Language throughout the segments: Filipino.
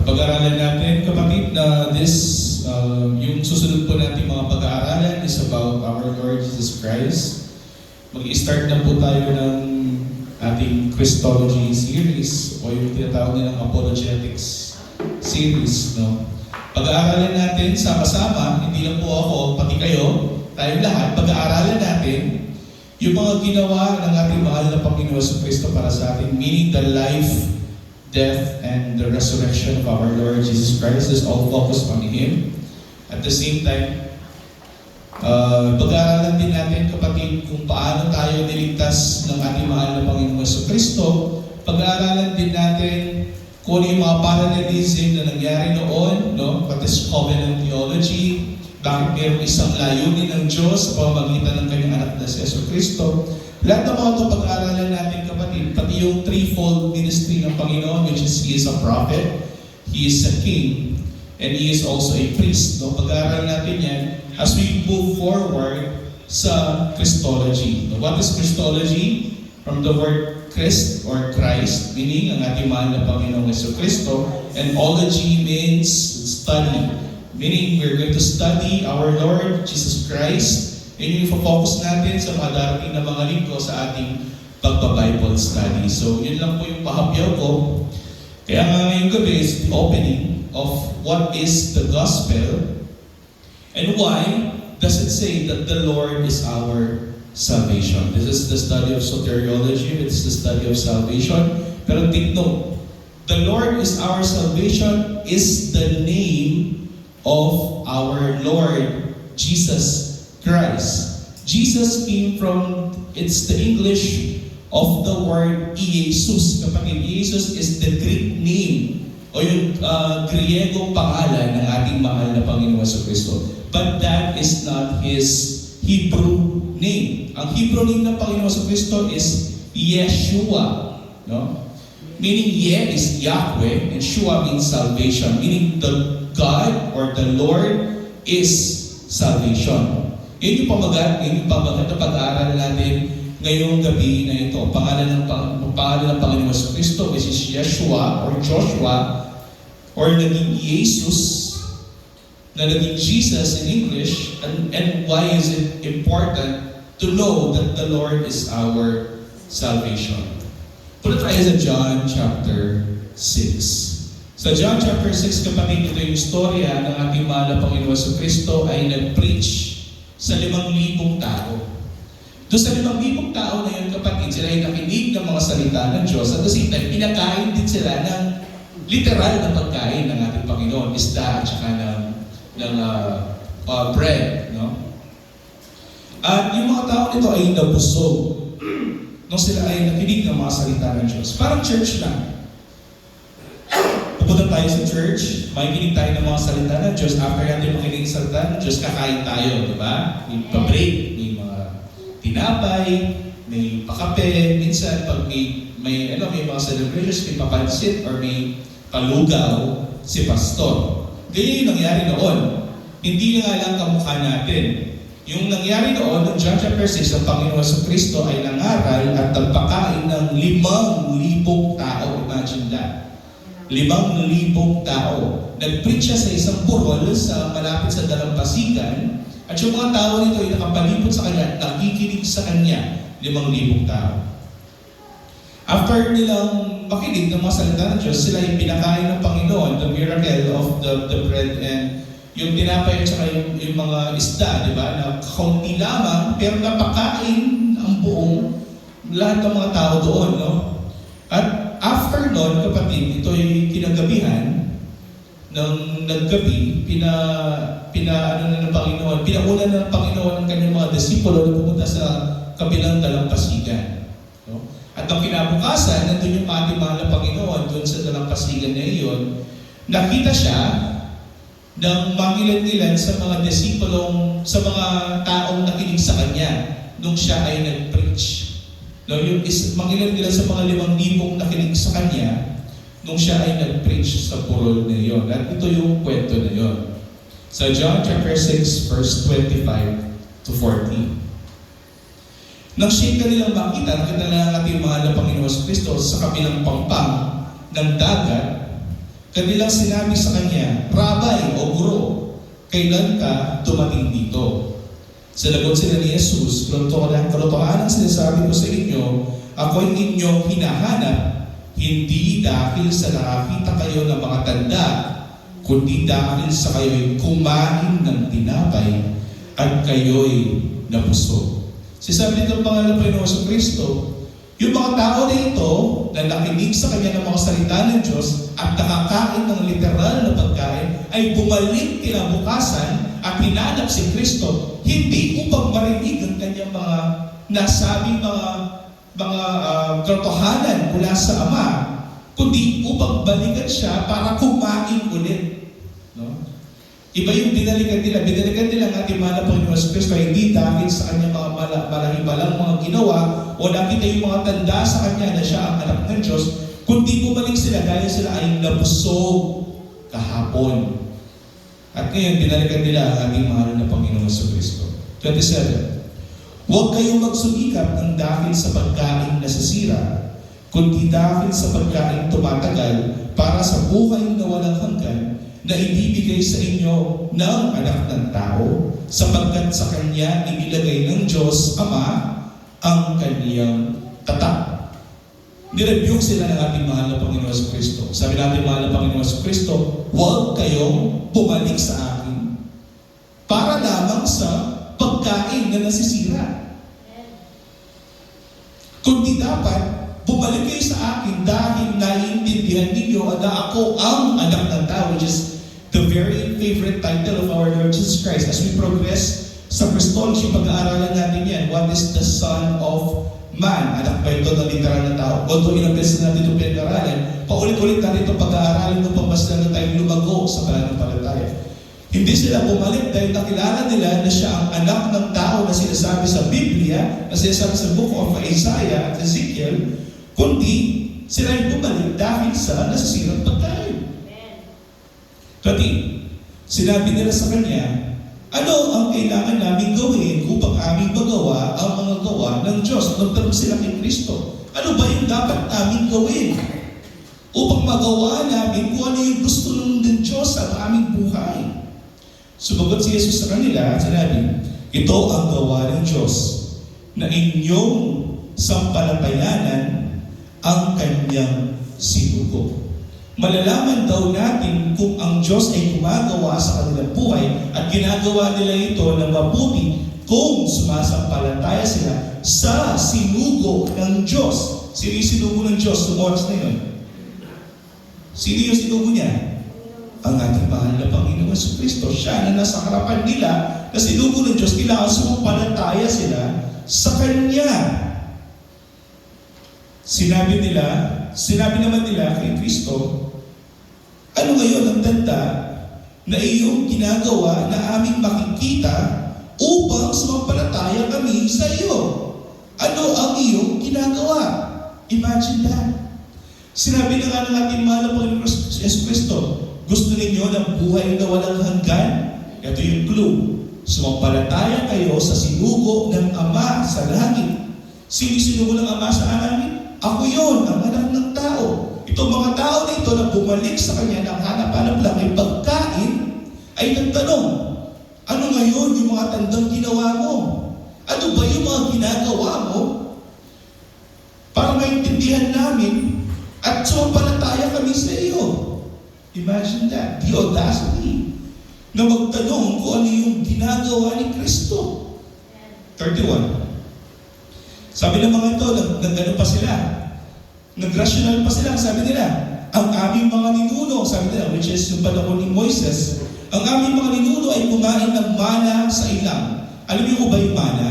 Pag-aaralan natin, kapatid, na yung susunod po natin mga pag-aaralan is about our Lord Jesus Christ. Mag-i-start na po tayo ng ating Christology series o yung tinatawag nilang Apologetics series. No? Pag-aaralan natin sama-sama, hindi lang po ako, pati kayo, tayong lahat, pag-aaralan natin yung mga ginawa ng ating mahal na Panginoon sa Kristo para sa atin, meaning the life, death, and the resurrection of our Lord Jesus Christ is all focused on Him. At the same time, pag-aaralan din natin, kapatid, kung paano tayo niligtas ng ating mahal na Panginoon sa Kristo. Pag-aaralan din natin kung ano yung mga parallelism na nangyari noon, no? What is covenant theology? Bakit mayroong isang layunin ng Diyos sa pamamagitan ng kanyang anak na si Yesu Kristo? Lahat ng mga ito pag-aaralan natin, kapatid, pati yung threefold ministry ng Panginoon, which is He is a prophet, He is a king, and He is also a priest. No? Pag-aaralan natin yan as we move forward sa Christology. What is Christology? From the word Christ or Christ, meaning ang ating mahal na Panginoong Yesu Kristo, and ology means study. Meaning, we're going to study our Lord Jesus Christ, and yung focus natin sa mga darating na mga linggo sa ating pagpa-Bible study. So, yun lang po yung pahapyaw ko. Kaya nga ngayong gabi is the opening of what is the gospel, and why does it say that the Lord is our salvation. This is the study of soteriology, it's the study of salvation. Pero take note, the Lord is our salvation is the name of our Lord Jesus Christ. Jesus came from, it's the English of the word Jesus. Kapatid, Jesus is the Greek name o yung Griegong pangalan ng ating mahal na Panginoon sa Kristo. But that is not His Hebrew name. Ang Hebrew name ng Panginoon sa Kristo is Yeshua. No? Meaning Ye is Yahweh and Shua means salvation. Meaning the God or the Lord is salvation. Yun yung pamagat na pag-aaral natin ngayong gabi na ito. Pangalan ng Panginoon sa Kristo, which is Yeshua or Joshua, or naging Jesus, na naging Jesus in English. And why is it important to know that the Lord is our salvation? Punta tayo sa John chapter 6. Sa John chapter 6, kapatid, ito yung istorya ng ating mahal na Panginoon sa Kristo ay nag-preach sa 5,000 tao. Doon sa 5,000 tao na yun, kapatid, sila ay nakinig ng mga salita ng Diyos. At the same time, pinakain din sila ng literal na pagkain ng ating Panginoon, isda at saka ng bread. No? At yung mga tao nito ay nabusog nung sila ay nakinig ng mga salita ng Diyos. Parang church lang. Pupunta tayo sa church, makikinig tayo ng mga salita ng Diyos. After natin makinig ng salita ng Diyos, kakain tayo, di ba? May pa-break, may mga tinapay, may pakape. Minsan, pag may mga celebrations, may papansit or may palugaw si pastor. Ganyan yung nangyari noon. Hindi nga lang kamukha natin. Yung nangyari noon, ng John chapter 6, ang Panginoon sa Kristo ay nangaral at nagpakain ng 5,000 tao. Imagine that. 5,000 tao. Nag-preach siya sa isang burol sa malapit sa dalampasigan at yung mga tao nito ay nakapalibot sa kanya at nakikinig sa kanya, 5,000 tao. After nilang makinig ng mga salita ng Diyos, sila ay pinakain ng Panginoon, the miracle of the bread and yung tinapay at saka yung mga isda, di ba? Na kaunti lamang, pero napakain ang buong lahat ng mga tao doon, no? At after nun, kapatid, ito ay kinagabihan ng naggabi, pinauna na ng Panginoon ng kanyang mga disipulo na pumunta sa kabilang dalampasigan. No? At ang kinabukasan, nandun yung ating mahal na Panginoon doon sa dalampasigan na iyon, nakita siya ng mangilan-ilan sa mga disipulong, sa mga taong nakinig sa kanya nung siya ay nag-preach. No, yung mangilan-ilan sa mga 5,000 nakinig sa kanya nung siya ay nag-preach sa burol na iyon. At ito yung kwento na iyon. Sa John chapter 6, verse 25 to 40. Nang siya kanilang makita, nakita na ating mahal na Panginoon Kristo sa kabilang pampang ng dagat, Kanilang sinabi sa kanya, Rabay o Guro, kailan ka dumating dito? Sinagot sila ni Jesus, Katotohanan ang sinasabi ko sa inyo, ako'y inyong hinahanap, hindi dahil sa nakakita kayo ng mga tanda, kundi dahil sa kayo'y kumain ng tinapay at kayo'y nabusog. Sabi nito ang pangalan po ng Kristo, yung mga tao na ito na nakinig sa kanya ng mga salita ng Diyos at nakakain ng literal na pagkain ay bumalik kinabukasan at hinanap si Kristo hindi upang marinig ang kanyang mga nasabing mga katotohanan mula sa Ama, kundi upang balikan siya para kumain ulit. No? Iba yung binalikan nila. Binalikan nila ang ating mahal na Panginoon Kristo hindi dahil sa kanyang mga malahibalang mga ginawa o nakita yung mga tanda sa kanya na siya ang anak ng Diyos, kundi bumalik sila dahil sila ay nabusog kahapon. At ngayon, binalikan nila ang ating mahal na Panginoon Kristo. 27. Huwag kayong magsumikap ng dahil sa pagkain nasisira, kundi dahil sa pagkain tumatagal para sa buhay na walang hanggan na ibibigay sa inyo ng anak ng tao, sapagkat sa kanya inilagay ng Diyos Ama ang kaniyang tatak. Nirebuke sila ng ating mahal na Panginoon Kristo. Sabi natin mahal na Panginoon Kristo, huwag kayong bumalik sa akin para lamang sa pagkain na nasisira. Kundi dapat bumalik kayo sa akin dahil naiintindihan ninyo na ako ang anak ng tao, which is the very favorite title of our Lord Jesus Christ. As we progress sa Christology, pag-aaralan natin yan. What is the Son of Man? Anak ba ito na literal na tao? Although ilang beses natin ito pinag-aaralan, paulit-ulit natin ito pag-aaralan upang mas lalo tayong lumago sa pananampalataya. Hindi sila bumalik dahil nakilala nila na siya ang anak ng tao na sinasabi sa Biblia, na sinasabi sa Book of Isaiah at Ezekiel, kundi sila ay bumalik dahil sa nasisirang pagkain. 20. Sinabi nila sa kanya, ano ang kailangan namin gawin upang aming magawa ang mga gawa ng Diyos? Nagtanong sila kay Kristo, ano ba yung dapat namin gawin upang magawa namin kung ano yung gusto ng Diyos sa aming buhay? Sumagot si Jesus sa kanila at sinabi, ito ang gawa ng Diyos, na inyong sampalatayanan ang kanyang sinugo. Malalaman daw natin kung ang Diyos ay gumagawa sa kanilang buhay at ginagawa nila ito na mabuti kung sumasampalataya sila sa sinugo ng Diyos. Sino yung sinugo ng Diyos noong oras na yun? Sino yung sinugo niya? Ang ating mahal na Panginoon Kristo. Siya na nasa harapan nila na sinugo ng Diyos, kailangan sumampalataya sila sa Kanya. Sinabi naman nila kay Kristo, ano ngayon ang tanda na iyong ginagawa na aming makikita upang sumampalataya kami sa iyo? Ano ang iyong ginagawa? Imagine that. Sinabi na nga ng ating mahal na Panginoon Yesu Kristo, gusto ninyo ng buhay na walang hanggan? Ito yung clue. Sumampalataya kayo sa sinugo ng Ama sa langit. Sino sinugo ng Ama sa langit? Ako yun, ang anak ng tao. Itong mga tao na ito na bumalik sa kanya ng hanap-hanap lang ay pagkain, ay nagtanong, ano ngayon yung mga tandang ginawa mo? Ano ba yung mga ginagawa mo? Para maintindihan namin at sumampalataya kami sa iyo. Imagine that, the audacity na magtanong kung ano yung ginagawa ni Kristo. 31. Sabi ng mga ito, nagano pa sila. Nag-rational pa sila. Sabi nila, ang aming mga ninuno, sabi nila, which is yung panahon ni Moises, ang aming mga ninuno ay kumain ng mana sa ilang. Alam niyo ko ba yung mana?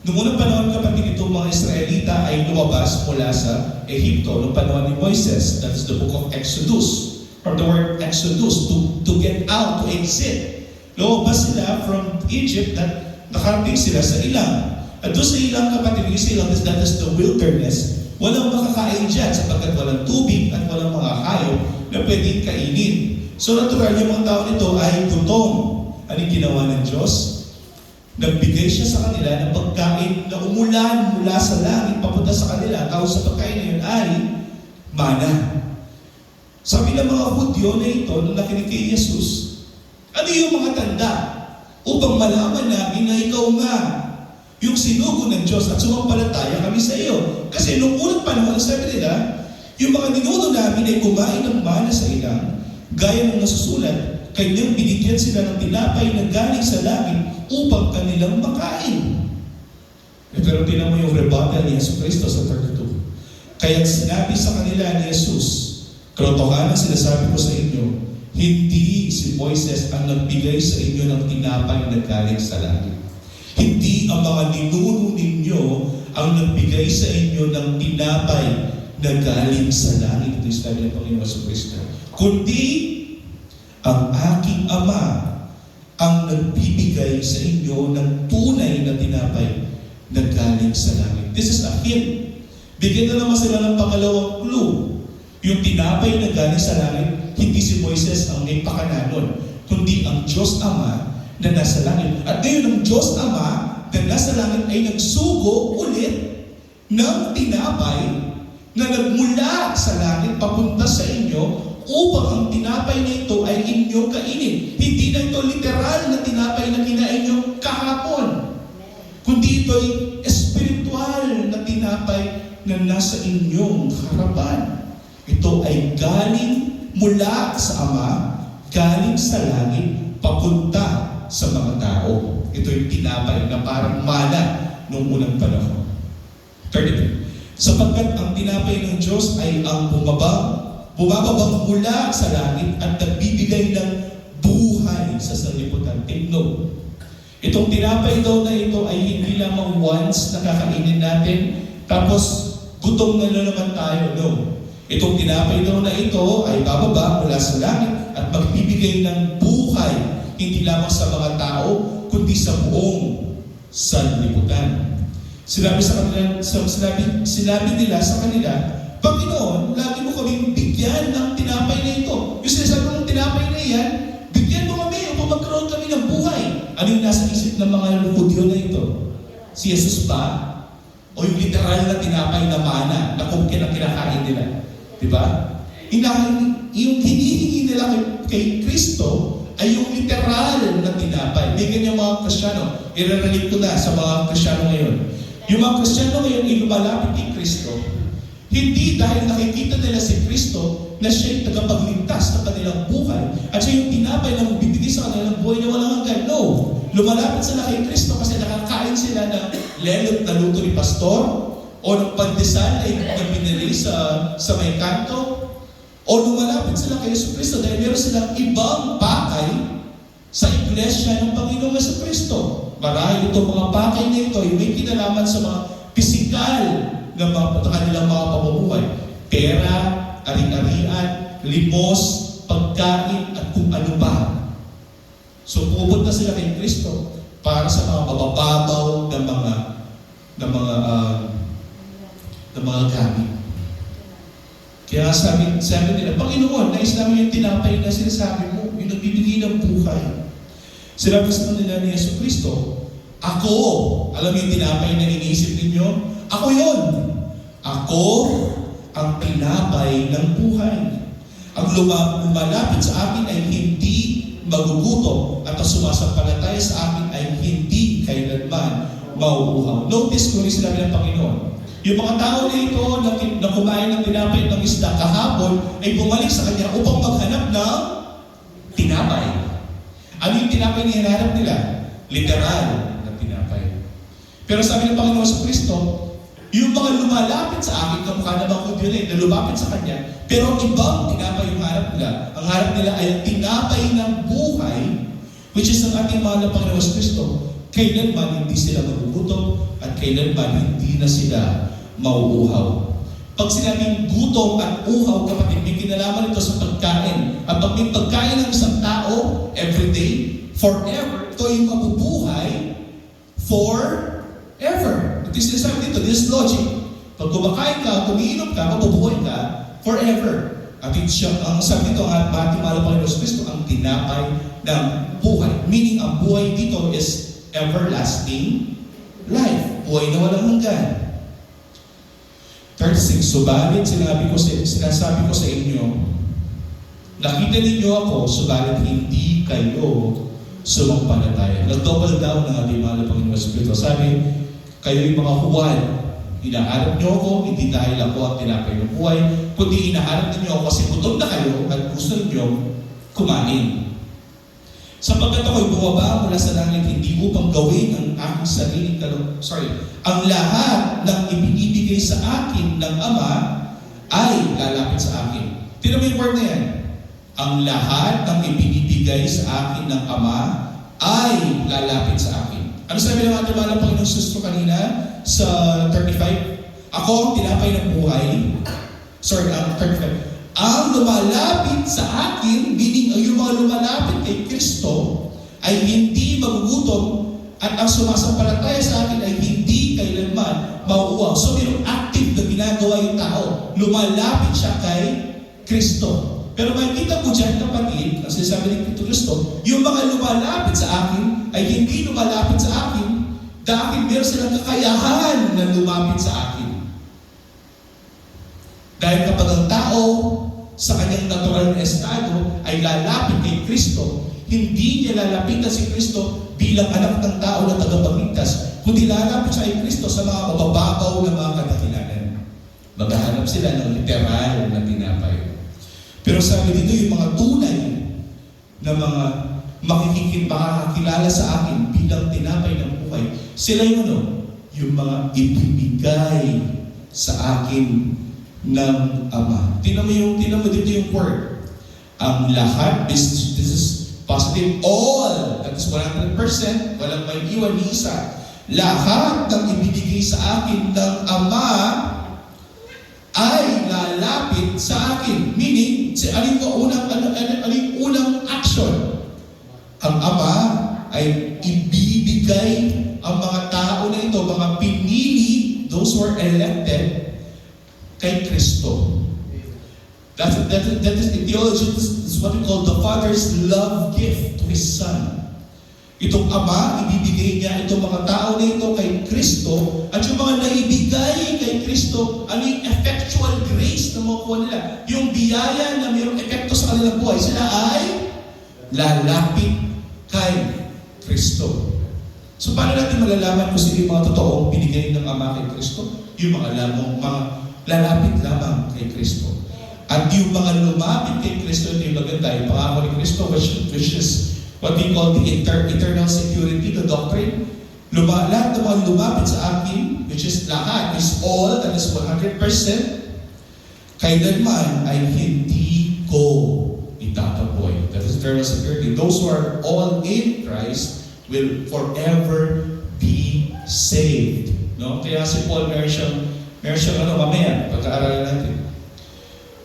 Noong unang panahon kapatid itong mga Israelita ay lumabas mula sa Ehipto noong panahon ni Moises. That is the book of Exodus. From the word Exodus, to get out, to exit. Lumabas sila from Egypt at nakarating sila sa ilang. At doon sa ilang kapatid, yung ilang, that is the wilderness. Walang makakain dyan sapagkat walang tubig at walang mga hayop na pwedeng kainin. So natural yung mga tao nito ay gutom. Anong ginawa ng Diyos? Nagbigay siya sa kanila ng pagkain na umulan mula sa langit papunta sa kanila. Tawag sa pagkain na yun ay mana. Sabi ng mga Hudyo na ito, nung nakinig kay Jesus, ano yung mga tanda upang malaman namin na ikaw nga yung sinugo ng Diyos at sumampalataya kami sa iyo. Kasi nung unang panahon, sabi nila, yung mga ninuno namin ay kumain ng mana sa ilang, gaya ng nasusulat, kanyang binigyan sila ng tinapay na galing sa langit upang kanilang makain. Pero tinan mo yung rebuttal ni Jesus Cristo sa 32. Kaya sinabi sa kanila ni Jesus, katotohanan sinasabi ko sa inyo, hindi si Moises ang nagbigay sa inyo ng tinapay na galing sa langit. Hindi ang mga ninuno ninyo ang nagbigay sa inyo ng tinapay na galing sa langit. Ito yung sabi ng Panginoon Jesucristo. Kundi ang aking Ama ang nagbibigay sa inyo ng tunay na tinapay na galing sa langit. This is a hint. Bigyan na naman sila ng pangalawang clue. Yung tinapay na galing sa langit, hindi si Moises ang may pakananon, kundi ang Diyos Ama na nasa langit. At ngayon ang Diyos Ama na nasa langit ay nagsugo ulit ng tinapay na nagmula sa langit papunta sa inyo upang ang tinapay na ito ay inyong kainin. Hindi na ito literal na tinapay na kinain nyo kahapon, kundi ito ay espiritual na tinapay na nasa inyong harapan. Ito ay galing mula sa Ama, galing sa langit, papunta sa mga tao. Ito yung tinapay na parang mana noong unang panahon. 32. Sapagkat ang tinapay ng Diyos ay ang bumababang mula sa langit at nagbibigay ng buhay sa sanlibutan. Take note. Itong tinapay daw na ito ay hindi lamang once na kakainin natin, tapos gutom na naman tayo. No. Itong tinapay daw na ito ay bababa mula sa langit at magbibigay ng buhay hindi lamang sa mga tao, kundi sa buong sanlibutan. Sinabi nila sa kanila, Panginoon, lagi mo kaming bigyan ng tinapay na ito. Yung sinasabi mong tinapay na yan, bigyan mo kami upang magkaroon kami ng buhay. Ano yung nasa isip ng mga Hudyo na ito? Si Jesus ba? O yung literal na tinapay na mana na kung kinakain nila? Diba? Yung hinihingi nila kay Kristo ay yung literal na tinapay. May ganyan mga Kristiyano. I-relate ko na sa mga Kristiyano ngayon. Yung mga Kristiyano ngayon ay lumalapit kay Kristo, hindi dahil nakikita nila si Kristo na siya'y tagapagligtas ng kanilang buhay at siya yung tinapay na magbibigay sa kanilang buhay na walang hanggan. No! Lumalapit sila kay Kristo kasi nakakain sila ng lelot na luto ni pastor o ng pandesal na pinili sa may kanto. O lumalapit sila kay Yesu Cristo dahil meron silang ibang pakay sa iglesia ng Panginoong Yesu Cristo. Marahil itong mga pakay na ito ay may kinalaman sa mga pisikal na kanilang mga pamumuhay. Pera, ari-arian, limos, pagkain, at kung ano ba. So pupunta sila kay Kristo para sa mga mabababaw na mga gamit. Kaya sabi nila, Panginoon, nais namin yung tinapay na sinasabi mo, yung nagbibigay ng buhay. Sinabi sa nila ni Yesu Cristo, ako, alam mo yung tinapay na iniisip ninyo? Ako yun. Ako ang tinapay ng buhay. Ang lumalapit sa akin ay hindi magugutom at ang sumasampalataya sa akin ay hindi kailanman mauuhaw. Notice kung sinabi ng Panginoon. Yung mga tao na ito na kumain ng tinapay ng isda kahapon ay bumalik sa kanya upang maghanap ng tinapay. Ano yung tinapay na hinahanap nila? Literal na tinapay. Pero sabi ng Panginoon sa Kristo, yung mga lumalapit sa akin, kamukha na mga Hudyo na lumapit sa kanya, pero ibang tinapay yung hanap nila. Ang hanap nila ay ang tinapay ng buhay, which is ang ating mahal na Panginoon sa Kristo. Kailanman hindi sila magugutom at kailanman hindi na sila mauuhaw. Pag sinabing gutom at uhaw, kapatid, may kinalaman ito sa pagkain. At pag may pagkain ng isang tao, everyday, forever, ito ay mabubuhay forever. Ito yung sinasabi dito, this logic. Pag kumakain ka, kumiinom ka, mabubuhay ka forever. At ang sabi dito, ang ating mahal na Panginoon Kristo, ang tinapay ng buhay. Meaning, ang buhay dito is everlasting life. Buhay na walang hanggan. 36, subalit sinasabi ko sa inyo, nakita ninyo ako, subalit hindi kayo sumampalataya. Nag-double down ng ating mahal na Panginoon Espiritu. Sabi, kayo'y mga huwad. Hinaharap niyo ako, hindi dahil ako ang tinapay ng buhay, kundi hinaharap niyo ako kasi gutom na kayo at gusto niyo kumain. Sapagkat ako'y bumaba mula sa langit, hindi upang gawin ang aking sariling ang lahat ng ibinibigay sa akin ng Ama ay lalapit sa akin. Tignan mo yung word na yan. Ang lahat ng ibinibigay sa akin ng Ama ay lalapit sa akin. Ano sabi ng ating mahal na Panginoong Kristo kanina sa 35? Ako ang tinapay ng buhay. 35. Ang lumalapit sa akin, meaning yung mga lumalapit kay Kristo, ay hindi magugutom at ang sumasampalataya sa akin ay hindi kailanman mauuwaw. So mayroong active na ginagawa yung tao. Lumalapit siya kay Kristo. Pero makikita mo dyan, kapatid, ang sinasabi ni Kristo, yung mga lumalapit sa akin ay hindi lumalapit sa akin dahil meron silang kakayahan na lumapit sa akin. Dahil kapag ang tao sa kanyang natural na estado ay lalapit kay Kristo, hindi niya lalapitan si Kristo bilang anak ng tao na tagapagligtas, kundi lalapit siya kay Kristo sa mga mabababaw na mga kadahilanan. Maghahanap sila ng literal na tinapay. Pero sabi dito, yung mga tunay na mga makakakilala sa akin bilang tinapay ng buhay, sila yung yung mga ibibigay sa akin ng Ama. Tingnan mo dito yung word. Ang lahat, this is positive, all, that is 100%, walang may iwan ni isa. Lahat ng ibibigay sa akin ng Ama ay lalapit sa akin. Meaning, alin unang action? Ang Ama ay ibibigay ang mga tao na ito, mga pinili, those who are elected, kay Kristo. That is in theology, this is what we call the Father's love gift to His Son. Itong Ama, ibibigay niya itong mga tao na ito kay Kristo, at yung mga naibigay kay Kristo, ano yung effectual grace na makuha nila? Yung biyaya na mayroong epekto sa kanilang buhay, sila ay lalapit kay Kristo. So paano natin malalaman kung sino yung mga totoong binigay ng Ama kay Kristo? Yung mga lalapit lamang kay Kristo. At yung mga lumapit kay Kristo, ito yung maganda, yung pangako ni Kristo, which is what we call the eternal security, the doctrine. Lahat ng mga lumapit sa akin, which is lahat, is all, that is 100%, kailanman ay hindi ko itataboy. That is eternal security. Those who are all in Christ will forever be saved. No? Kaya si Paul, meron siyang mamaya, pagka-aralan natin.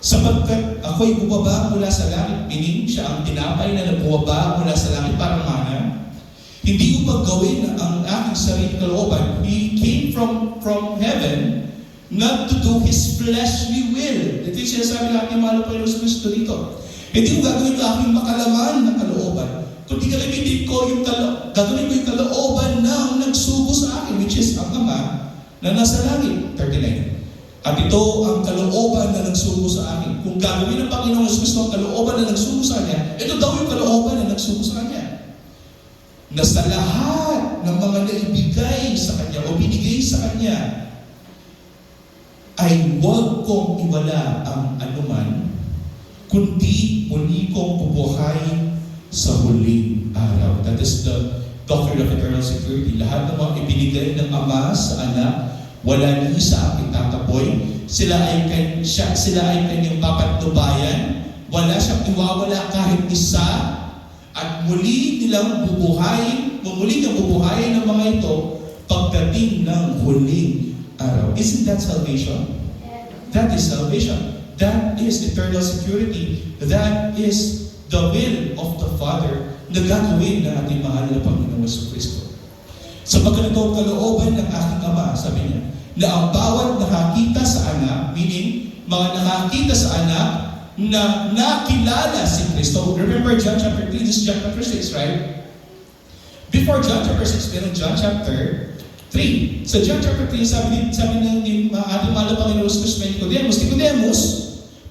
Sapagkat ako'y bumaba mula sa langit, meaning siya ang tinapay na bumaba mula sa langit para mana, hindi upang gawin ang aking sariling kalooban. He came from heaven not to do His fleshly will. Ito yung sinasabi natin yung mahal na Panginoon Kristo dito. Hindi ko gagawin ang aking makalaman na kalooban, kundi gagawin ko yung kalooban ng nagsugo sa akin, which is ang Ama na nasa langit. 39. At ito ang kalooban na nagsugo sa akin. Kung gagawin ng Panginoong Kristo ang kalooban na nagsugo sa Kanya, ito daw yung kalooban na nagsugo sa Kanya. Na sa lahat ng mga naibigay sa Kanya o binigay sa Kanya, ay huwag kong iwala ang anuman, kundi muli kong bubuhay sa huling araw. That is the doctrine of eternal security. Lahat ng mga ibinigay ng Ama sa Anak, wala ni isa ang itataboy. Sila ay kanyang papatnubayan. Wala siyang iwawala kahit isa. At muli nilang bubuhayin ng mga ito pagdating ng huling araw. Isn't that salvation? That is salvation. That is eternal security. That is the will of the Father na gagawin ng ating mahal na Panginoong Kristo. Sapagkat ito ang kalooban ng aking Ama, sabi niya, na ang bawat nakakita sa Anak, meaning mga nakakita sa Anak na nakilala si Kristo. Remember John chapter 3, this is John chapter 6, right? Before John chapter 6, meron John chapter 3. Sa John chapter 3, sabi ng ating mahal na Panginoon Kristo, Nicodemus,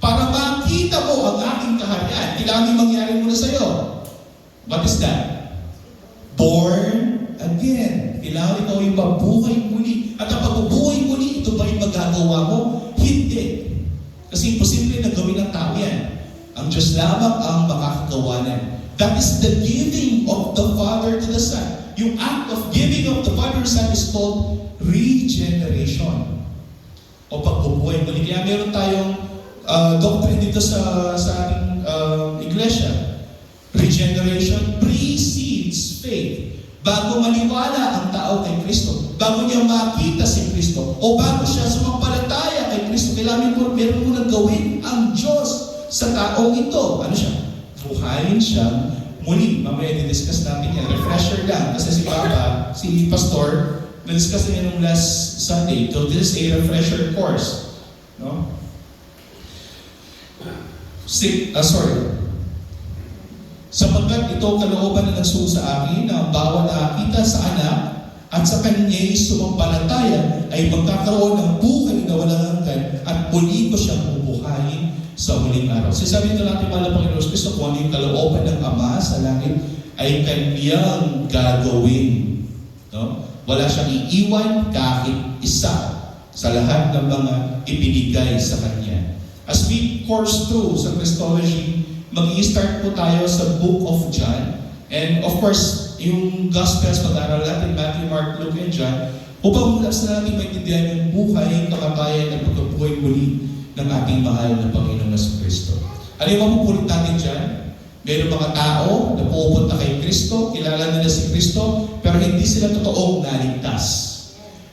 para makilala makita mo ang aking kaharian, kailangan yung mangyari muna sa'yo. What is that? Born again. Kailangan ikaw yung mabuhay muli. At ang pagbubuhay muli, ito ba yung magagawa mo? Hindi. Kasi imposible na gawin ng tao yan. Ang Diyos lamang ang makakagawa niyan. That is the giving of the Father to the Son. Yung act of giving of the Father to the Son is called regeneration. O pagbubuhay muli. Kaya meron tayong doctrine dito sa ating iglesia. Regeneration precedes faith. Bago maniwala ang tao kay Kristo, bago niya makita si Kristo, o bago siya sumampalataya kay Kristo, kailangan meron mo nang gawin ang Diyos sa taong ito. Ano siya? Buhayin siya muli. Mamaya didiscuss natin yan. Refresher lang. Kasi si Papa, si Pastor, na-discuss niya nung last Sunday. So this is a refresher course. No? Sapagkat ito kalooban na nagsuo sa akin na bawat nakakita sa anak at sa kanya'y sumampalataya ay magkakaroon ng buhay na walang hanggan at muli ko siyang bubuhayin sa huling araw. Sasabihin na natin, mahal na Panginoon Kristo, kung ano yung kalooban ng Ama sa langit ay kanyang gagawin. No? Wala siyang iiwan kahit isa sa lahat ng mga ibinigay sa kanya. As we course through sa Christology, mag-i-start po tayo sa Book of John. And of course, yung Gospels, pag-aaral natin, Matthew, Mark, Luke, and John, upang mulas na natin maintindihan yung buhay, kamatayan, at pagkabuhay muli ng ating mahal na Panginoong Kristo. Ano yung mapupulit natin dyan? Mayroong mga tao na pupunta kay Kristo, kilala nila si Kristo, pero hindi sila totoong naligtas.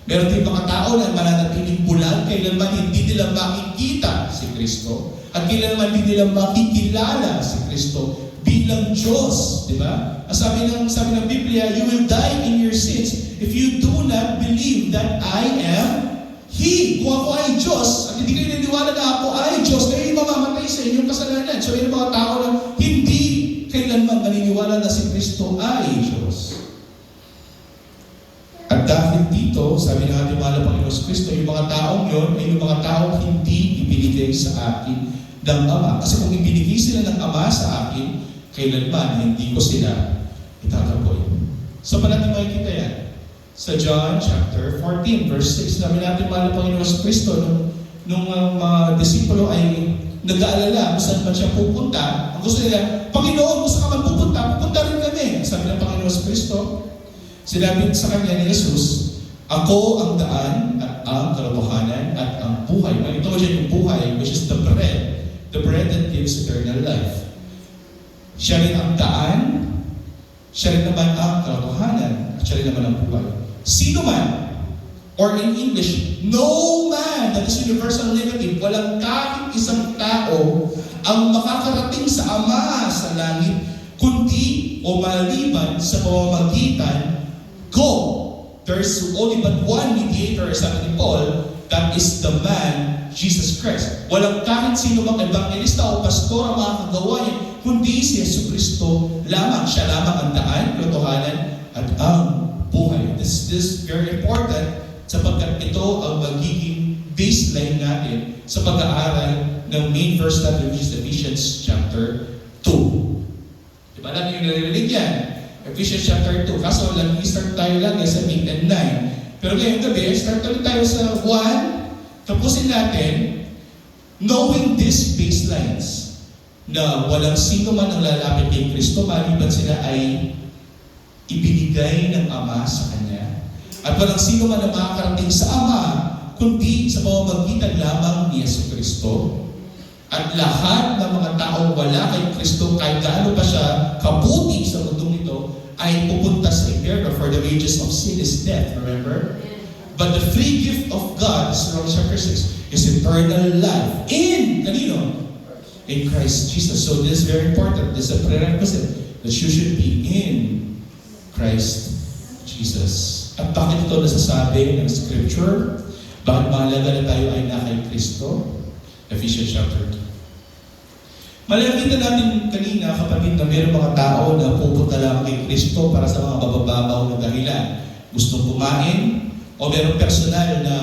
Meron din mga tao na mananatiling bulag, kailanman hindi nila makikita si Kristo, at kailanman hindi nila makikilala si Kristo bilang Diyos, di ba? Sabi ng Biblia, you will die in your sins if you do not believe that I am He. Kung ako ay Diyos, at hindi kayo naniniwala na ako ay Diyos, kayo yung mamamatay sa inyong kasalanan. So yung mga tao na hindi kailanman naniniwala na si Kristo ay Diyos. At dahil dito, sabi ng ating mahal na Panginoon Kristo, yung mga taong yun ay yung mga taong hindi ibinigay sa akin ng Ama. Kasi kung ibinigay sila ng Ama sa akin, kailanman hindi ko sila itataboy. So pa natin makikita yan. Sa John chapter 14, verse 6, sabi natin mahal na Panginoon Kristo, nung mga disipulo ay nag-aalala kung saan man siya pupunta, ang gusto nila, Panginoon, kung saan ka man pupunta rin kami. Sabi ng Panginoon Kristo, sinabi sa kanya ni Jesus, ako ang daan at ang katotohanan at ang buhay. Ito ko dyan yung buhay, which is the bread that gives eternal life. Siya rin ang daan, siya rin naman ang katotohanan, at siya rin naman ang buhay. Sino man, or in English, no man, that is universal negative, walang kahit isang tao ang makakarating sa Ama sa langit, kundi o maliban sa pamamagitan ko. There's only but one mediator, sabi ni Paul, that is the man, Jesus Christ. Walang kahit sino mang evangelista o pastor ang makakagawa yan, kundi si Yesu Kristo lamang. Siya lamang ang daan, katotohanan, at ang buhay. This is very important sapagkat ito ang magiging baseline natin sa pag-aaral ng main verse natin, which is Ephesians chapter 2. Diba lang yung narinig yan? Ephesians chapter 2. Kaso lang, i-start tayo lang sa 8 and 9. Pero ngayong gabi, start ulit tayo sa 1. Tapusin natin, knowing these baselines, na walang sino man ang lalapit kay Kristo, maliban sila ay ibinigay ng Ama sa Kanya. At walang sino man ang makakarating sa Ama, kundi sa pamamagitan lamang ni Yesu Kristo. At lahat ng mga taong wala kay Kristo, kahit gaano pa siya kabuti sa mundong ito, ay pupunta sa impyerno, for the wages of sin is death, remember? But the free gift of God, as Romans chapter 6, is eternal life in, kanino? In Christ Jesus. So this is very important. This is a prerequisite that you should be in Christ Jesus. At bakit ito nasasabi ng Scripture? Bakit mahalaga na tayo ay na kay Kristo? Ephesians chapter 2. Malakita natin kanina, kapatid, na mayroong mga tao na pupunta lang kay Kristo para sa mga mabababaw na dahilan. Gustong kumain, o mayroong personal na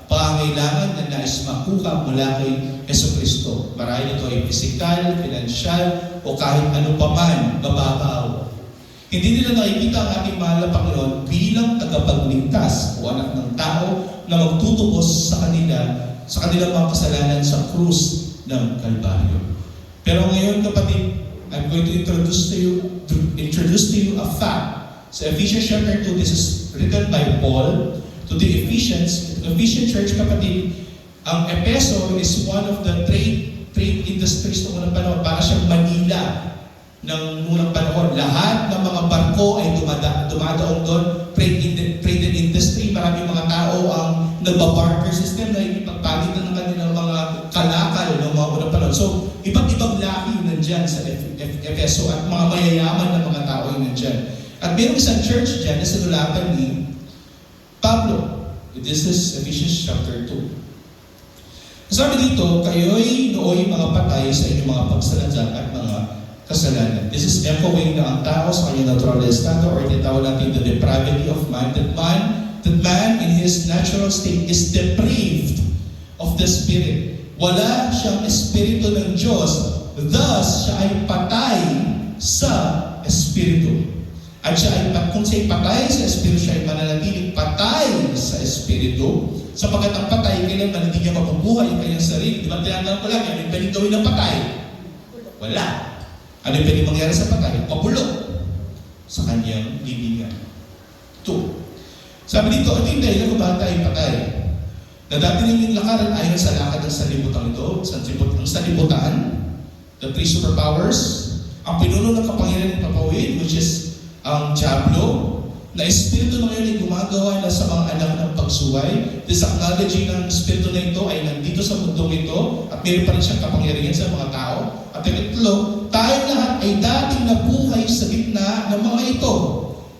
pangangailangan na nais makuha mula kay Jesucristo. Marahil ito ay physical, financial, o kahit ano pa man, mababaw. Hindi nila nakikita ang ating mahal na Panginoon bilang tagapagligtas o anak ng tao na magtutubos sa kanilang mga kasalanan sa krus ng Kalbaryo. Pero ngayon, kapatid, I'm going to introduce to you a fact. Sa Ephesians chapter 2, this is written by Paul to the Ephesian church, kapatid. Ang Efeso is one of the trade industries noong unang panahon. Para siyang Manila ng unang panahon. Lahat ng mga barko ay dumadaong doon. Trade industry. Maraming mga tao ang nagbabarter system na ipagpalitan ng kanilang mga kalakal ng mga unang panahon. So, iba't ibang lahi nandyan sa Efeso at mga mayayaman na mga tao ay nandyan. At mayroong isang church dyan na sinulatan ni Pablo. This is Ephesians chapter 2. Sabi dito, kayo'y nooy mga patay sa inyong mga pagsaladya at mga kasalanan. This is echoing na ang tao sa kanyang natural estado or tinatawag natin the depravity of man. That man in his natural state is depraved of the Spirit. Wala siyang Espiritu ng Diyos. Thus, siya ay patay sa Espiritu. At kung siya ay patay sa Espiritu, siya ay mananatiling patay sa Espiritu. Sapagkat ang patay, kailangan hindi niya mabubuhay ang kanyang sarili. Di ba tinatanong ko lang, ano yung pwedeng gawin ng patay? Wala. Ano yung pwedeng mangyari sa patay? Mabulok sa kanyang libingan. 2. Sabi dito, ito yung dahilan kung bakit tayo patay. Na dati ninyong lakaran ayon sa lakad ng sanlibutan ito, ang sanlibutan, the three superpowers, ang pinuno ng kapangyarihan ng papawid, which is ang Diablo, na espiritu na ngayon ay gumagawa na sa mga anak ng pagsuway. This acknowledging ng espiritu na ito ay nandito sa mundong ito at mayroon pa rin siyang kapangyarihan sa mga tao. At ikatlo, tayo lahat ay dating nabuhay sa gitna ng mga ito.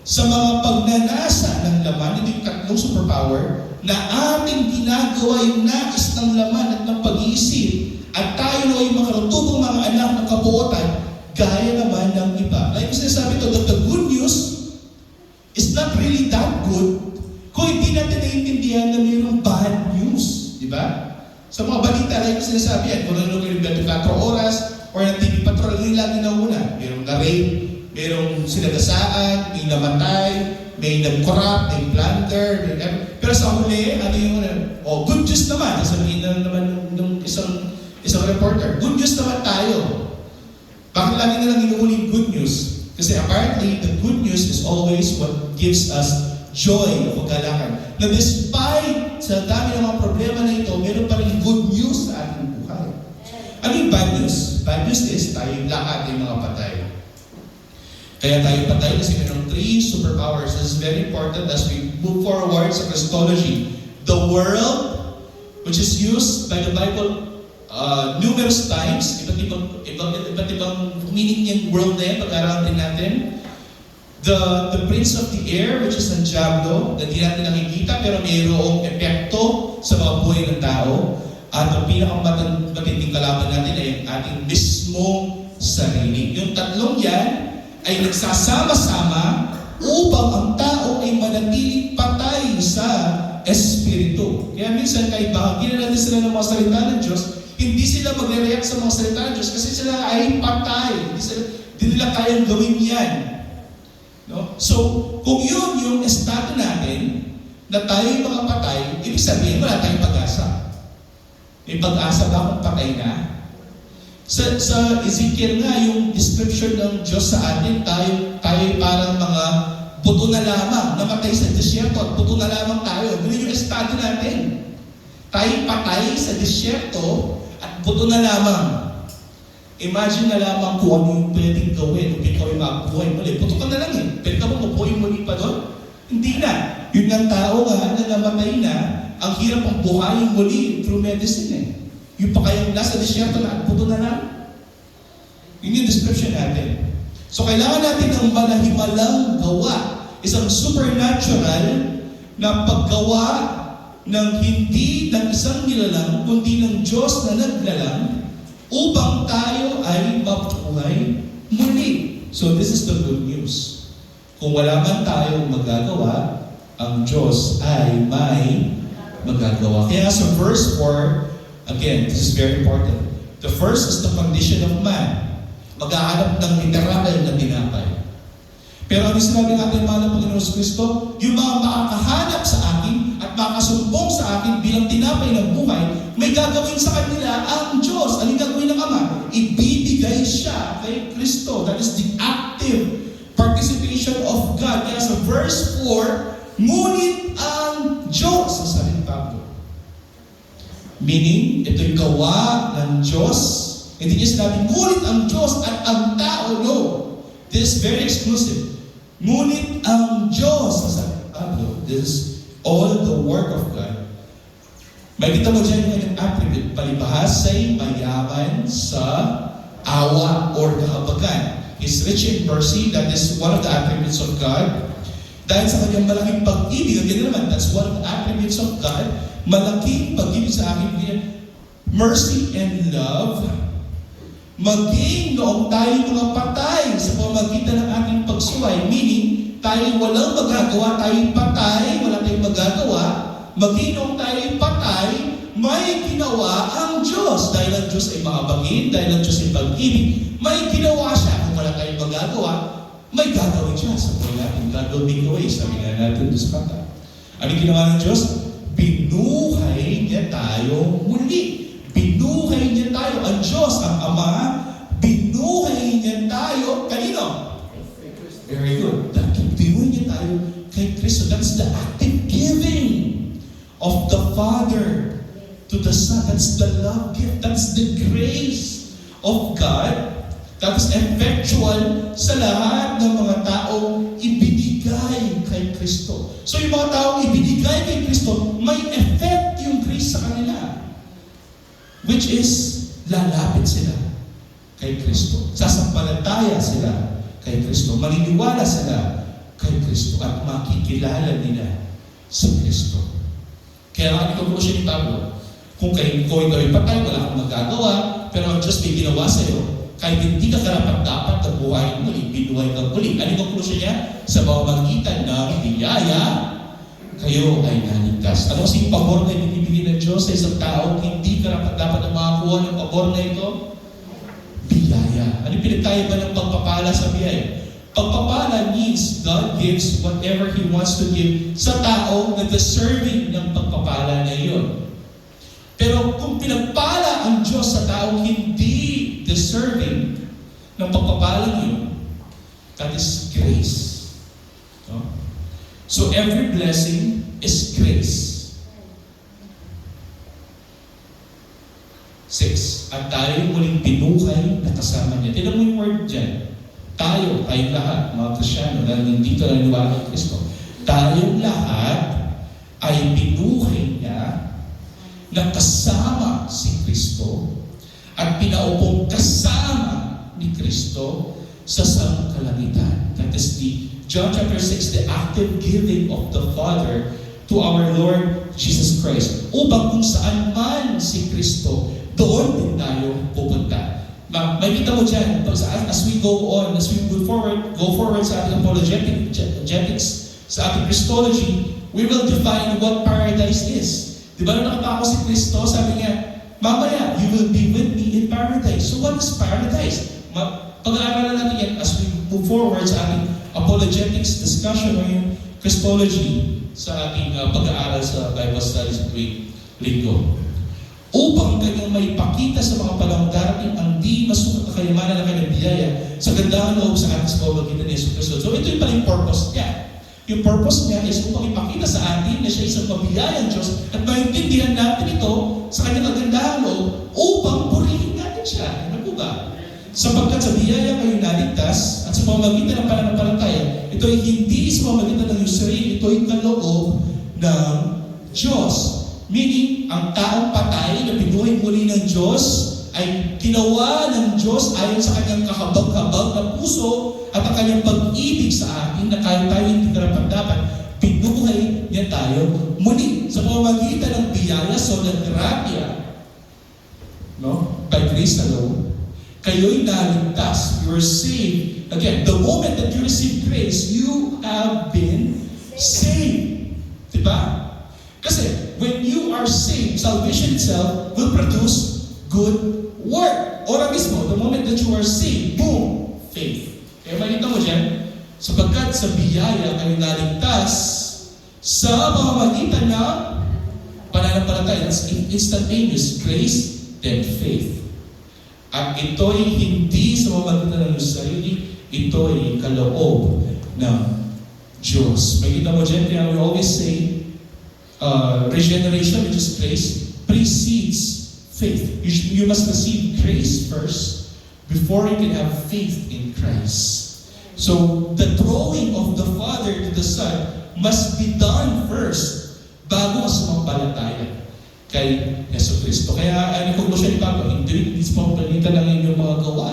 Sa mga pagnanasa ng laman, ito yung tatlong superpower, na ating ginagawa yung nais ng laman at ng pag-iisip. At tayo ay makarutubong mga anak ng kabuotan, gaya naman ng iba. Like sinasabi ito, that the good news is not really that good kung hindi natin naiintindihan na mayroong bad news. Di ba? Sa mga balita, like sinasabi yan, kung nanonood kayo 24 oras or ng TV Patrol, yung lagi na una. Mayroong na-rape, mayroong sinagasaan, may namatay, may nag-corrupt, may plunder, pero sa huli, ano yung good news naman. Sabihin na naman ng isang reporter, good news naman tayo. Bakit lagi na lang inuuling good news? Kasi apparently, the good news is always what gives us joy o kagalakan. Na despite sa dami ng mga problema na ito, meron pa rin good news sa ating buhay. Ano yung bad news? Bad news is tayong lahat ay mga patay. Kaya tayo patay kasi mayroong three superpowers. This is very important as we move forward sa Christology. The world, which is used by the Bible numerous times, iba't ibang meaning niyang world na yan, pag-aaralan din natin. The prince of the air, which is ang Diablo, na di natin nakikita, pero mayroong epekto sa mga buhay ng tao. At ang pinakamatinding kalaban natin ay ang ating mismong sarili. Yung tatlong yan ay nagsasama-sama upang ang tao ay manatiling patay sa Espiritu. Kaya minsan kahit bahagi na natin sila ng mga salita ng Diyos, hindi sila magre-react sa mga salita ng Diyos kasi sila ay patay. Hindi nila kayang gawin yan. No? So, kung yun yung estado natin, na tayo yung mga patay, ibig sabihin wala tayong pag-asa. May pag-asa ba kung patay na? Sa Ezekiel nga, yung description ng Diyos sa atin, tayo parang mga buto na lamang, namatay sa disyerto at buto na lamang tayo. Ganun yung estado natin. Tayo patay sa disyerto at buto na lamang. Imagine na lamang kung ano yung pwedeng gawin kung ikaw ay mabuhay muli. Buto ka na lang eh. Pwede ka mo mabuhay muli pa doon? Hindi na. Yun ang tao nga na namatay na, ang hirap ang buhayin muli through medicine eh. Yung pa kayong nasa disyerto na at buto na lang. Yun yung description natin. So kailangan natin ng manahimalang gawa. Isang supernatural na paggawa ng hindi ng isang nilalang, kundi ng Diyos na naglalang upang tayo ay mabuhay muli. So this is the good news. Kung wala man tayong magagawa, ang Diyos ay may magagawa. Kaya sa verse 4, Again, this is very important. The first is the condition of man. Maghahanap ng literal na tinapay. Pero ano sinabi natin, mahal na Panginoon Kristo? Yung mga makakahanap sa akin at makasumbong sa akin bilang tinapay ng buhay, may gagawin sa kanila ang Diyos. Ano gagawin ng Ama? Ibibigay siya kay Kristo. That is the active participation of God. Kaya sa verse 4, ngunit ang Diyos, sa salita Pablo. Meaning, ito'y gawa ng Diyos. Hindi niya sinabi, ngunit ang Diyos at ang tao. No. This is very exclusive. Ngunit ang Diyos, sa Pablo, this is all the work of God. May kita mo dyan yung kanyang attribute. Palibhas ay mayaman sa awa or kahabagan. He's rich in mercy. That is one of the attributes of God. Dahil sa kanyang malaking pag-ibig, again naman, that's one of the attributes of God. Malaking pag-ibig sa akin, mercy and love. Maging noong tayo mga patay sa pamamagitan ng ating pagsuway, meaning tayo walang magagawa, tayo patay, wala tayong magagawa, maging noong tayo patay, may ginawa ang Diyos. Dahil ang Diyos ay maabagin, dahil ang Diyos ay pag-ibig, may ginawa siya. Kung wala tayong magagawa, may gagawin siya. Sa buhay natin, God will make a way. Sabi nga natin doon sa kanta. Ano ginawa ng Diyos? Binuhay niya tayo muli. Binuhay niya tayo. Ang Diyos, ang Ama, binuhay niya tayo. Kanino? Very good. Binuhay niya tayo kay Kristo. That's the active giving of the Father to the Son. That's the love gift. That's the grace of God. That's effectual sa lahat ng mga taong ibinigay kay Kristo. So yung mga taong ibinigay kay Kristo, may effect yung grace sa kanila. Which is, lalapit sila kay Kristo. Sasampalataya sila kay Kristo. Maniniwala sila kay Kristo at makikilala nila sa Kristo. Kaya ang conclusion ni Pablo, kung ikaw ay patay, wala kang magagawa, pero ang Diyos may ginawa sa iyo, kahit hindi ka karapat-dapat na buhay muli, binuhay ka muli. Ano yung conclusion niya? Sa pamamagitan ng biyaya, kayo ay naligtas. Ano kasi yung pabor na ibinibigay ng Diyos sa isang tao, hindi karapat-dapat na makakuha ng pabor na ito? Biyaya. Ano yung pinagkaiba ng pagpapala sa biyaya? Pagpapala means God gives whatever He wants to give sa tao na deserving ng pagpapala na iyon. Pero kung pinagpala ang Diyos sa tao hindi deserving ng pagpapala yun, that is grace. No? So every blessing is grace. 6. At tayo muling binuhay na kasama niya. Tignan mo yung word dyan. Tayong lahat, mga Kristyano, dahil hindi ka naniniwala kay Kristo, tayong lahat ay binuhay niya na kasama si Kristo at pinaupong kasama ni Kristo sa sangkalangitan. That is the John chapter 6, the active giving of the Father to our Lord Jesus Christ. Upang kung saan man si Kristo, doon din tayo pupunta. May kita mo dyan, as we go on, as we go forward sa ating apologetics, sa ating Christology, we will define what paradise is. Di ba nung nakapako si Kristo, sabi niya, mamaya, you will be with me in paradise. So what is paradise? Pag-aaralan natin yan as we move forward sa ating apologetics discussion o yung Christology sa ating pag-aaral sa Bible studies tuwing linggo. Upang kanyang may pakita sa mga panahon darating ang di masukat na kayamanan ng kanyang biyaya sa gandang loob sa ating sa pamamagitan ni Jesus Kristo. So ito yung pala yung purpose niya. Yung purpose niya is upang ipakita sa atin na siya isang mabiyayang Diyos at maintindihan natin ito sa kanyang kagandang loob upang purihin natin siya. Ano po ba? Sapagkat sa biyaya kayo naligtas at sa pamamagitan ng pananampalataya, ito ay hindi sa pamamagitan ng iyong sarili, ito ay kaloob ng Diyos. Meaning, ang taong patay na binuhay muli ng Diyos ay ginawa ng Diyos ayon sa kanyang kakabag-kabag na puso at ang kanyang pag-ibig sa atin na kahit tayo hindi karapat-dapat, binuhay niya tayo muli sa pamamagitan ng biyaya, so ng gratia, no? By grace alone, kayo'y naligtas. You are saved. Again, the moment that you receive grace, you have been saved. Diba? Kasi when you are saved, saved, salvation itself will produce good work. Ora mismo, the moment that you are saved, boom, faith. Kaya makita mo dyan, sapagkat sa biyaya kayo naligtas sa pamamagitan ng pananampalataya. That's instantaneous grace, then faith. At ito'y hindi sa pamamagitan ng sarili, ito'y kaloob ng Diyos. Makita mo dyan, kaya we always say, regeneration, which is grace, precedes faith. You must receive grace first before you can have faith in Christ. So, the drawing of the Father to the Son must be done first bago sumampalataya kay Yesu Cristo. Kaya, ang conclusion ni Pablo, hindi sa pamamagitan ng inyong mga gawa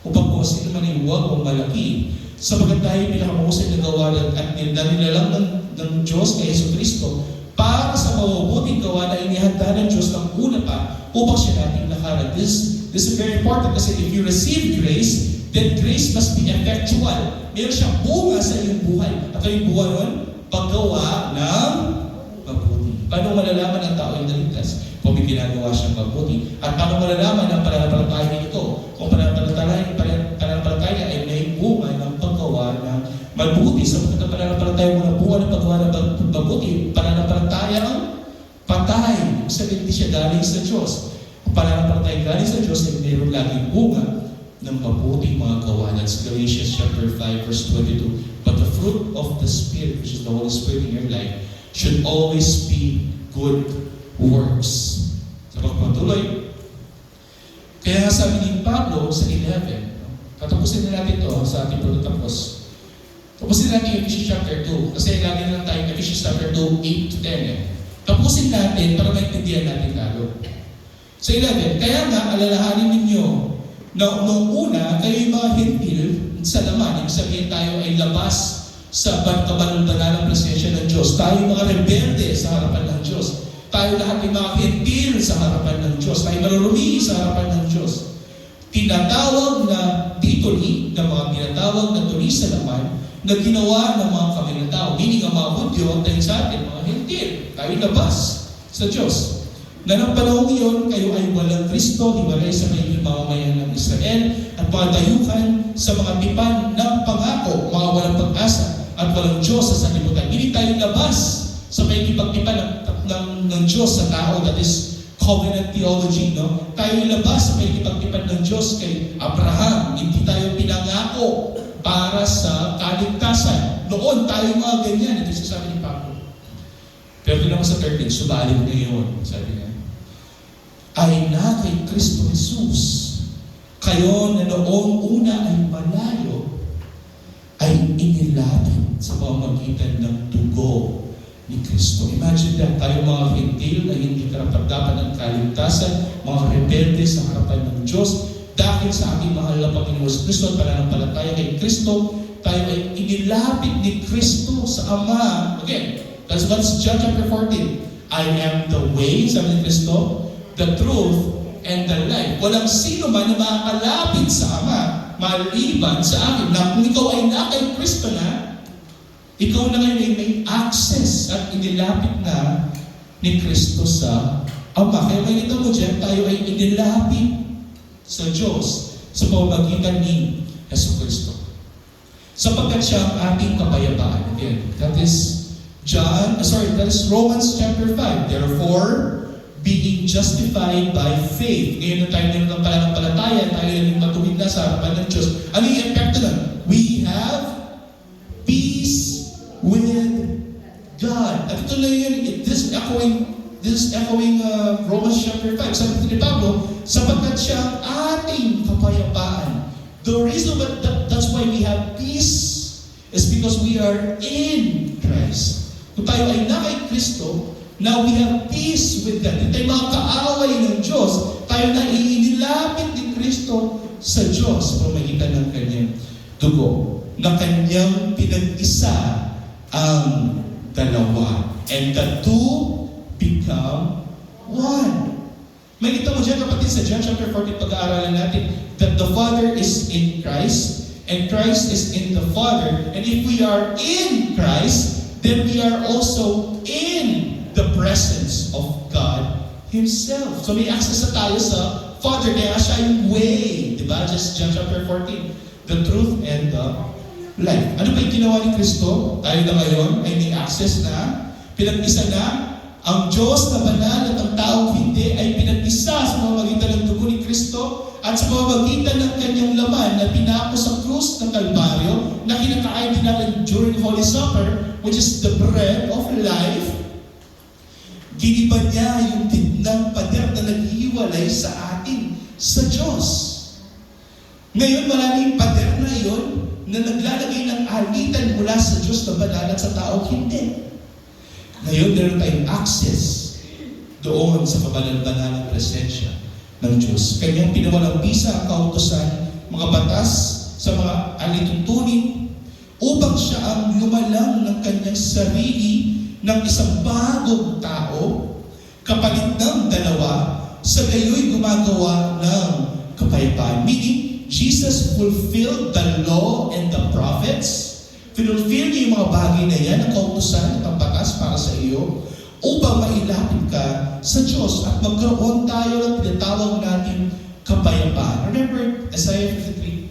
upang kung sino man ay huwag o malaki. Sabagat tayo pinakamahusay na gawa at nilalang ng Diyos kay Yesu Cristo para sa mabubuting gawa na inihanda ng Diyos ng una pa upang siya natin lakaran. This is very important kasi if you receive grace, then grace must be effectual. Meron siyang bunga sa iyong buhay. At yung bunga nun, paggawa ng mabuti. Paano malalaman ang tao yung naligtas? Kung may ginagawa siyang mabuti. At paano malalaman ang pananampalataya nito? Kung pananampalataya ay may bunga ng paggawa ng mabuti. Sa pananampalataya mo na bunga ng paggawa ng mabuti, pananampalataya patay. Sabihin, hindi siya galing sa Diyos. Ang pananampalataya galing sa Diyos ay mayroon laging bunga ng mabuting mga gawa. That's Galatians chapter 5 verse 22. But the fruit of the Spirit, which is the Holy Spirit in your life, should always be good works. Sa pagpatuloy, kaya nga sabi ni Pablo sa 11, tatapusin na natin ito sa ating pagtatapos. Tapusin natin yung Ephesians chapter 2, kasi lagi na lang tayo Ephesians chapter 2, 8 to 10. Tapusin natin para maintindihan natin lalo. Sa 11, kaya nga alalahanin ninyo na noong una, kayo yung mga hentil sa laman, ibig sabihin tayo ay labas sa kabanal-banal ng presensya ng Diyos. Tayo mga rebelde sa harapan ng Diyos. Tayo lahat ay mga hentil sa harapan ng Diyos. Tayo marurumi sa harapan ng Diyos. Tinatawag na tituli, na mga tinatawag na tuli sa laman, na ginawa ng mga kami ng tao. Meaning ang mga Hudyo, tayo sa atin, mga hentil. Tayo labas sa Diyos. Na ng panahon ngayon, kayo ay walang Kristo, hiwalay sa mga mamamayan ng Israel, at patayukan sa mga tipan ng pangako, mga walang pag-asa, at walang Diyos sa sanlibutan. Hindi tayo labas sa may ipagtipan ng Diyos sa tao, that is covenant theology, no? Tayo labas sa may ipagtipan ng Diyos kay Abraham. Hindi tayo pinangako para sa kaligtasan. Noon tayo mga ganyan. Ito sasabi ni Pablo. Pero naman sa 13, subalit ngayon, sabi niya, ay na kay Kristo Jesus. Kayo na noong una ay malayo, ay inilapit sa pamamagitan ng dugo ni Kristo. Imagine that, tayo mga hentil na hindi karapat-dapat ng kaligtasan, mga rebelde sa harapan ng Diyos, dahil sa ating mahal na Panginoon Kristo at pananampalataya kay Kristo, tayo ay inilapit ni Kristo sa Ama. Again, that's what's John chapter 14. I am the way, sabi ni Kristo, the truth, and the life. Walang sino man na makakalapit sa Ama, maliban sa akin, na kung ikaw ay na kay Kristo na, ikaw na ngayon ay may access at inilapit na ni Kristo sa Ama. Kaya makikita mo dyan, tayo ay inilapit sa Diyos sa pamamagitan ni Yesu Kristo. Sapagkat siya ang ating kapayapaan. Again, that is Romans chapter 5. Therefore, being justified by faith. Ngayon na tayo ng pananampalataya, tayo naging matuwid na sa harapan ng Diyos. Ano yung epekto nun? We have peace with God. At ito na yun, this is echoing Romans chapter 5. Sabi ni Pablo, sapagkat siya ang ating kapayapaan. The reason that's why we have peace is because we are in Christ. Kung tayo ay na kay Kristo, now we have peace with God. Tayo mga kaaway ng Diyos. Tayo na inilapit ni Kristo sa Diyos pamagitan ng kanyang dugo. Na kanyang pinag-isa ang dalawa. And the two become one. Makita mo dyan kapatid sa John chapter 14 pag-aaralan natin that the Father is in Christ and Christ is in the Father. And if we are in Christ, then we are also in the presence of God Himself. So may access na tayo sa Father, kaya siya yung way. Diba? Just John chapter 14. The truth and the life. Ano ba yung ginawa ni Kristo? Tayo na ngayon ay may access na, pinag-isa na, ang Diyos na banal at ang taong hindi ay pinag-isa sa pamamagitan ng dugo ni Kristo at sa pamamagitan ng kanyang laman na pinako sa krus ng Kalbaryo na kinakain din natin during Holy Supper, which is the bread of life. Giniba niya yung tinang pader na naghihiwalay sa atin, sa Diyos. Ngayon, wala na yung pader na yun na naglalagay ng alitan mula sa Diyos na banal at sa taong hindi. Ngayon, meron tayong access doon sa kabanal-banal ng presensya ng Diyos. Kanyang pinawalang bisa ang kautusan, mga batas sa mga alituntunin upang siya ang lumalang ng kanyang sarili ng isang bagong tao, kapalit ng dalawa, sa gayo'y gumagawa ng kapayapaan. Meaning, Jesus fulfilled the law and the prophets. Fulfill niya yung mga bagay na yan, ang kautusan at ang batas para sa iyo, upang mailapit ka sa Diyos at magkaroon tayo ng tinatawag natin kapayapaan. Remember Isaiah 53?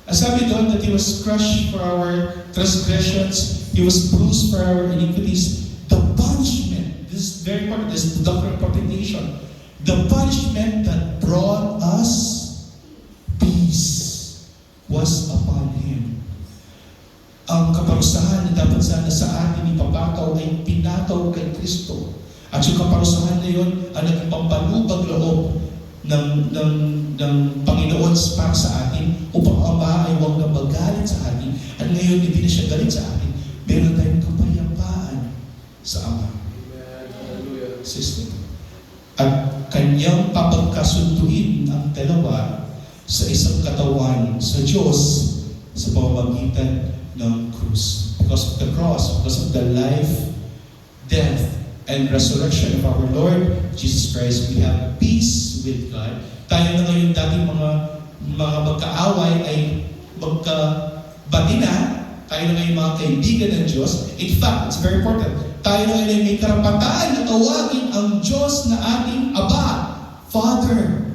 Ang sabi doon that He was crushed for our transgressions, He was bruised for our iniquities. The punishment, this is very important, this is the doctrine of propitiation. The punishment that brought us peace was upon Him. Ang kaparusahan na dapat sana sa atin ipapataw ay pinataw kay Kristo. At yung kaparusahan na yun ang naging pampalubag loob ng Panginoon para sa atin upang Ama ay huwag na magalit sa atin. At ngayon, hindi na siya galit sa atin. Meron tayong kapayapaan sa Ama. System. At kanyang papagkasunduin ang dalawa sa isang katawan sa Diyos sa pamamagitan ng krus. Because of the cross, because of the life, death, and resurrection of our Lord Jesus Christ, we have peace with God. Tayo na ngayon dating mga magkaaway ay magkabati na. Tayo na ngayon mga kaibigan ng Diyos. In fact, it's very important. Tayo na ngayon ay may karapatan na tawagin ang Diyos na ating Aba, Father.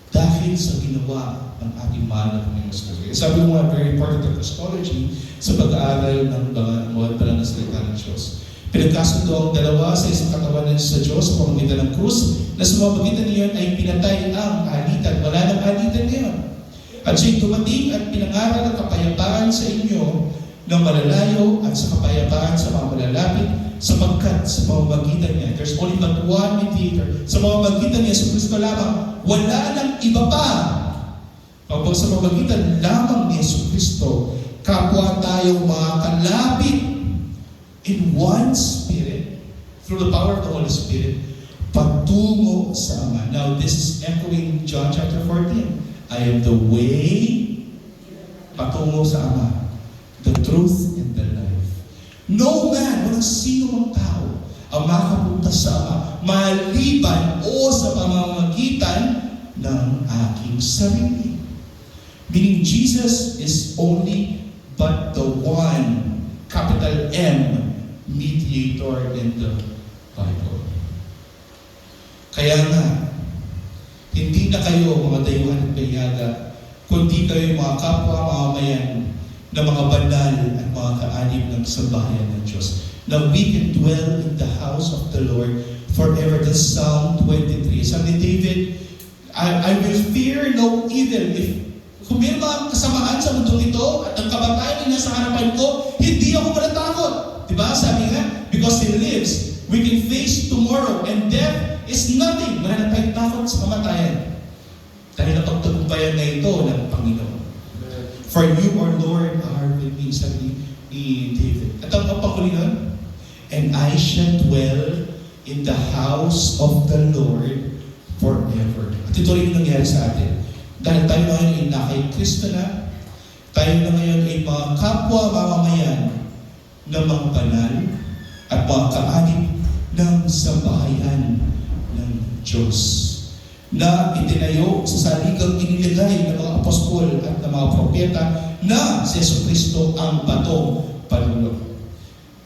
Dahil sa ginawa ng ating mahal na Panginoon sa Diyos. Sabi mo nga, very important ang Christology sa pag-aaral ng mga pala ng salita ng Diyos. Pinagkasundo ang dalawa sa isang katawanan sa Diyos sa pamamagitan ng krus na sa pamamagitan niyon ay pinatay ang alitan. Wala ng alitan ngayon. At siya'y tumating at pinangaral ang kapayapaan sa inyo ng malalayo at sa kapayapaan sa mga malalapit sapagkat sa pamamagitan niya, there's only but one mediator. Sa pamamagitan niya, sa Kristo lamang, wala nang iba pa. Kapag sa pamamagitan lamang ni Yesu Kristo, kapwa tayo mga kalapit in one Spirit, through the power of the Holy Spirit, patungo sa Ama. Now, this is echoing John chapter 14. I am the way, patungo sa Ama, the truth and the life. No man, walang sino mang tao, ang makapunta sa Ama, maliban o sa pamamagitan ng aking sarili. Meaning, Jesus is only but the one, capital M, mediator in the Bible. Kaya nga, hindi na kayo mga dayuhan at bayaga, kundi kayo mga kapwa mamamayan na mga banal at mga kaanib ng sambahayan ng Diyos. Now we can dwell in the house of the Lord forever. That's Psalm 23. Sabi ni David, I will fear no evil. Kung may mga kasamaan sa mundo ito at ang kamatayan na nasa harapan ko, hindi ako malatakot. Diba? Sabi nga, because He lives, we can face tomorrow and death is nothing. Wala na tayong takot sa kamatayan. Dahil napagtagumpayan na ito ng Panginoon. For you, our Lord, are with me, sabi ni David. At ang panghuli nun, and I shall dwell in the house of the Lord forever. At ito rin yung nangyari sa atin. Dahil tayo na ngayon ay nakay Kristo na, tayo na ngayon ay mga kapwa mamamayan ng mga banal at mga kaanib ng sambahayan ng Diyos na itinayo sa saligang inilagay ng mga apostol at ng mga propeta na si Yesu Kristo ang batong panulog.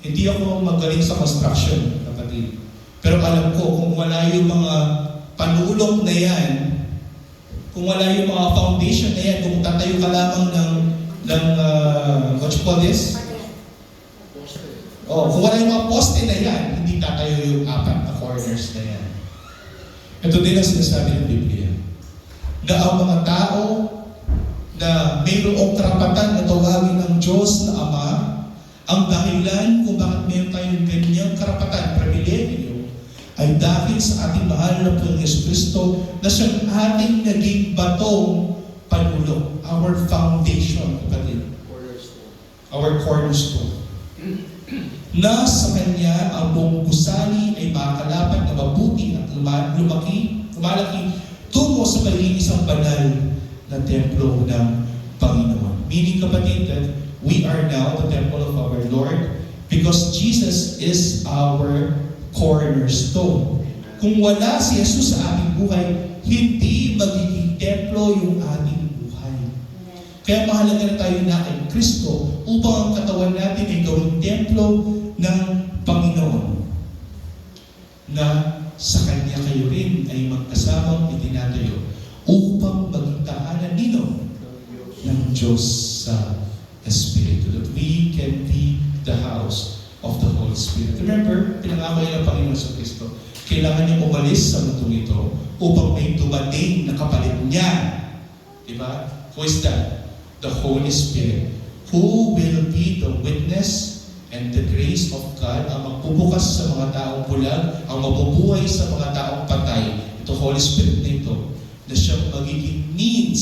Hindi ako magaling sa construction, kapatid. Pero alam ko, kung wala yung mga panulok na yan, kung wala yung mga foundation na yan, kung tatayo ka lamang what you call this? Kung wala yung mga poste na yan, hindi tatayo yung apat na corners na yan. Ito din ang sinasabi ng Biblia. Na ang mga tao na mayroong karapatan na tawagin ng Diyos na Ama, ang dahilan kung bakit mayroon tayong ganyang karapatan, pribilehiyo, ay dahil sa ating mahal na Panginoong Jesucristo na siyang ating naging batong panulok, our foundation, kapatid. Our cornerstone. Na sa Kanya ang buong gusali ay makakalapat na mabuti at lumalaki tungo sa pagiging isang banal na templo ng Panginoon. Meaning, kapatid, that we are now the temple of our Lord because Jesus is our cornerstone. Kung wala si Jesus sa ating buhay, hindi magiging templo yung ating buhay. Kaya mahalaga na tayo na kay Kristo upang ang katawan natin ay gawing templo ng Panginoon. Na sa Kanya kayo rin ay magkasamang itinatayo upang maging tahanan nino ng Diyos sa Espiritu. That we can be the house of the Holy Spirit. Remember, pinangako niya ng Panginoon sa Kristo, kailangan niya umalis sa mundong ito upang may dumating na kapalit niya. Diba? Who is that? The Holy Spirit, who will be the witness and the grace of God, ang magbubukas sa mga taong bulag, ang mabubuhay sa mga taong patay. Ito, Holy Spirit na ito, na siyang magiging means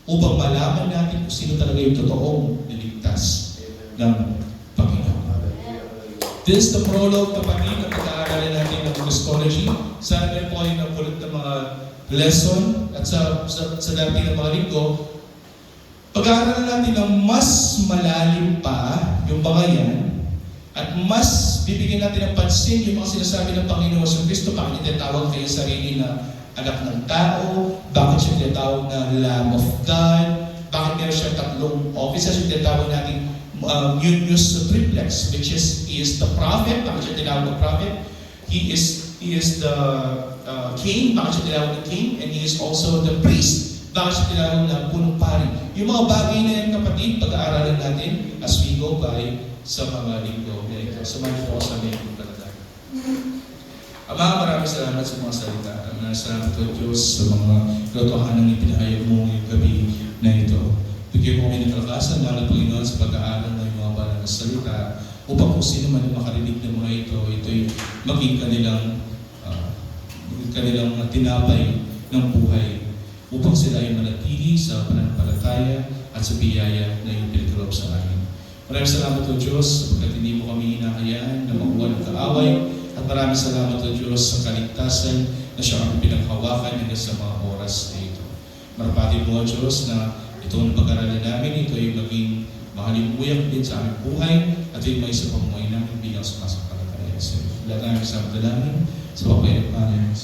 upang malaman natin kung sino talaga yung totoong niligtas ng Panginoon. This is the prologue, kapatid, na pag-aaralan natin ng Christology. Sana rin po kayo napulot ng mga lesson at sa dati ng mga linggo, pag-aaralan natin ng mas malalim pa yung mga yan at mas bibigyan natin ng pansin yung mga sinasabi ng Panginoon sa Kristo. Bakit niya tinatawag kayo sarili na anak ng tao? Bakit siya tinatawag na Lamb of God? Bakit meron siya tatlong offices? Yung tinatawag natin Unius Triplex, which is, he is the prophet. Bakit siya tinawag na prophet? He is the king. Bakit siya tinawag na king? And he is also the priest. Bakit siya tinawag na punong pari? Yung mga bagay na yan, kapatid, pag-aaralan natin as we go by sa mga linggo. Samahin po sa mga pagkakalala. Ama, maraming salamat sa mga salita. Salamat po Diyos sa mga katotohanan na ipinahayag mo ngayong gabi na ito. Bigyan mo kami ng kalakasan, lalo Panginoon, sa pag-aaral ng mga banal na salita upang kung sino man makarinig ng mga ito'y maging kanilang tinapay ng buhay upang sila ay manatili sa pananampalataya at sa biyaya na iyong pinagkaloob sa amin. Maraming salamat o Diyos sapagkat hindi mo kami hinahayaan na makuha ng kaaway at maraming salamat o Diyos sa kaligtasan na siya kami pinaghawakan hanggang sa mga oras na ito. Marapatin mo o Diyos na itong pag-aralan namin, ito ay maging mahalimuyak din sa aming buhay at ito ay may isa pamuhay namin bilang sumasampalataya sa iyo. Lahat namin sa dalangin sa pagpapalit ng Panginoon.